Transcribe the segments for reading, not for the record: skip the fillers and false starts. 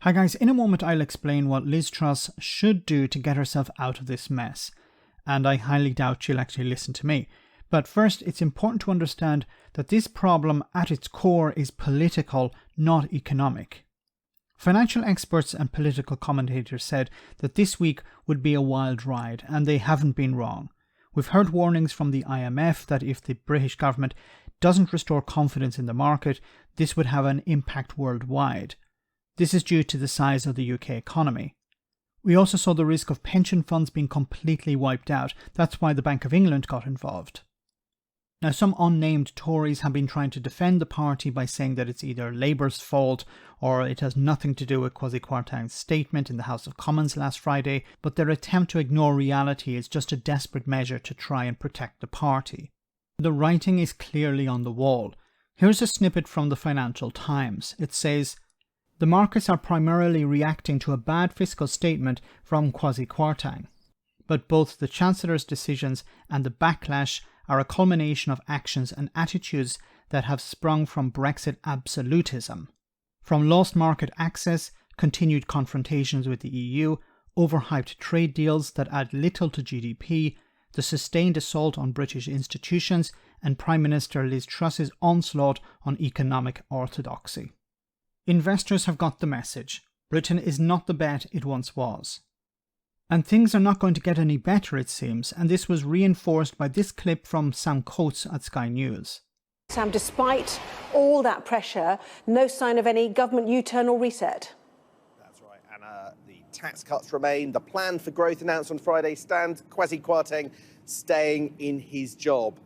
Hi guys, in a moment I'll explain what Liz Truss should do to get herself out of this mess, and I highly doubt she'll actually listen to me. But first, it's important to understand that this problem at its core is political, not economic. Financial experts and political commentators said that this week would be a wild ride, and they haven't been wrong. We've heard warnings from the IMF that if the British government doesn't restore confidence in the market, this would have an impact worldwide. This is due to the size of the UK economy. We also saw the risk of pension funds being completely wiped out. That's why the Bank of England got involved. Now, some unnamed Tories have been trying to defend the party by saying that it's either Labour's fault or it has nothing to do with Kwasi Kwarteng's statement in the House of Commons last Friday, but their attempt to ignore reality is just a desperate measure to try and protect the party. The writing is clearly on the wall. Here's a snippet from the Financial Times. It says, "The markets are primarily reacting to a bad fiscal statement from Kwasi Kwarteng. But both the Chancellor's decisions and the backlash are a culmination of actions and attitudes that have sprung from Brexit absolutism. From lost market access, continued confrontations with the EU, overhyped trade deals that add little to GDP, the sustained assault on British institutions, and Prime Minister Liz Truss's onslaught on economic orthodoxy. Investors have got the message. Britain is not the bet it once was." And things are not going to get any better, it seems, and this was reinforced by this clip from Sam Coates at Sky News. Sam, despite all that pressure, no sign of any government U-turn or reset. That's right, Anna. The tax cuts remain. The plan for growth announced on Friday stands. Kwasi Kwarteng staying in his job.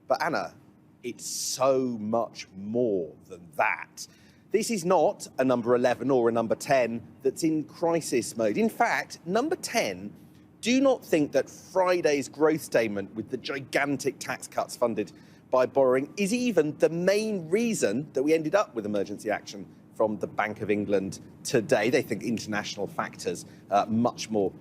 But Anna, it's so much more than that. This is not a number 11 or a number 10 that's in crisis mode. In fact, number 10, do not think that Friday's growth statement with the gigantic tax cuts funded by borrowing is even the main reason that we ended up with emergency action from the Bank of England today. They think international factors are much more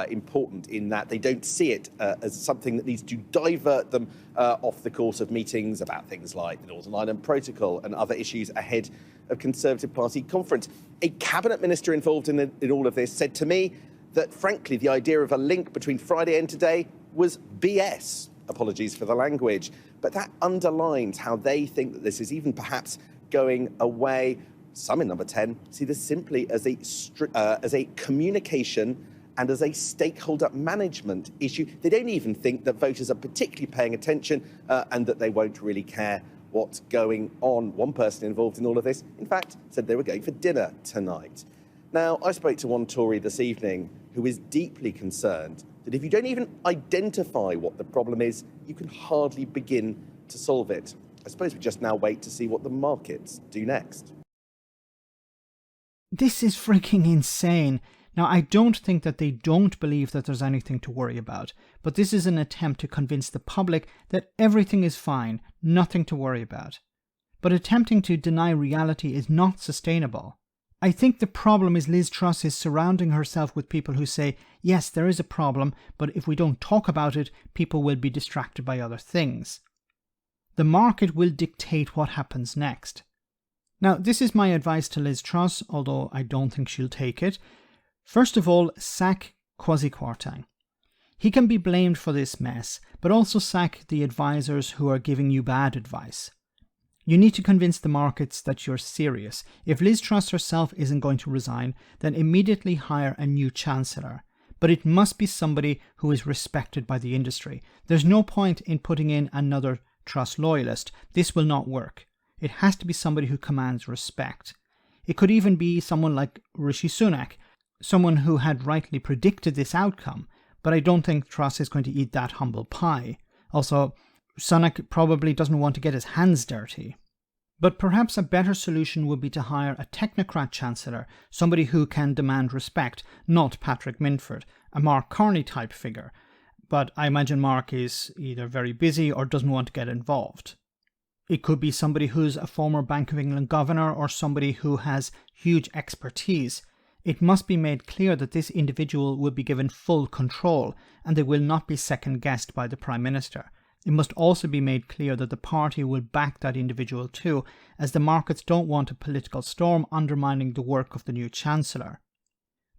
important in that. They don't see it as something that needs to divert them off the course of meetings about things like the Northern Ireland Protocol and other issues ahead of Conservative Party conference. A cabinet minister involved in all of this said to me that, frankly, the idea of a link between Friday and today was BS. Apologies for the language. But that underlines how they think that this is even perhaps going away. Some in number 10 see this simply as a communication and as a stakeholder management issue. They don't even think that voters are particularly paying attention and that they won't really care what's going on. One person involved in all of this, in fact, said they were going for dinner tonight. Now, I spoke to one Tory this evening who is deeply concerned that if you don't even identify what the problem is, you can hardly begin to solve it. I suppose we just now wait to see what the markets do next. This is freaking insane. Now, I don't think that they don't believe that there's anything to worry about, but this is an attempt to convince the public that everything is fine, nothing to worry about. But attempting to deny reality is not sustainable. I think the problem is Liz Truss is surrounding herself with people who say, yes, there is a problem, but if we don't talk about it, people will be distracted by other things. The market will dictate what happens next. Now, this is my advice to Liz Truss, although I don't think she'll take it. First of all, sack Kwasi Kwarteng. He can be blamed for this mess, but also sack the advisors who are giving you bad advice. You need to convince the markets that you're serious. If Liz Truss herself isn't going to resign, then immediately hire a new chancellor. But it must be somebody who is respected by the industry. There's no point in putting in another Truss loyalist. This will not work. It has to be somebody who commands respect. It could even be someone like Rishi Sunak, someone who had rightly predicted this outcome, but I don't think Truss is going to eat that humble pie. Also, Sunak probably doesn't want to get his hands dirty. But perhaps a better solution would be to hire a technocrat chancellor, somebody who can demand respect, not Patrick Minford, a Mark Carney type figure. But I imagine Mark is either very busy or doesn't want to get involved. It could be somebody who's a former Bank of England governor or somebody who has huge expertise. It must be made clear that this individual will be given full control and they will not be second-guessed by the Prime Minister. it must also be made clear that the party will back that individual too, as the markets don't want a political storm undermining the work of the new Chancellor.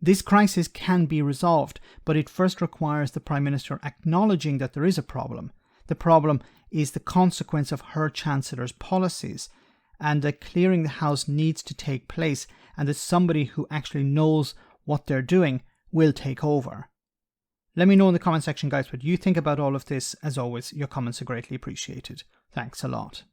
This crisis can be resolved, but it first requires the Prime Minister acknowledging that there is a problem. The problem is the consequence of her Chancellor's policies, and that clearing the house needs to take place, and that somebody who actually knows what they're doing will take over. Let me know in the comment section, guys, what you think about all of this. As always, your comments are greatly appreciated. Thanks a lot.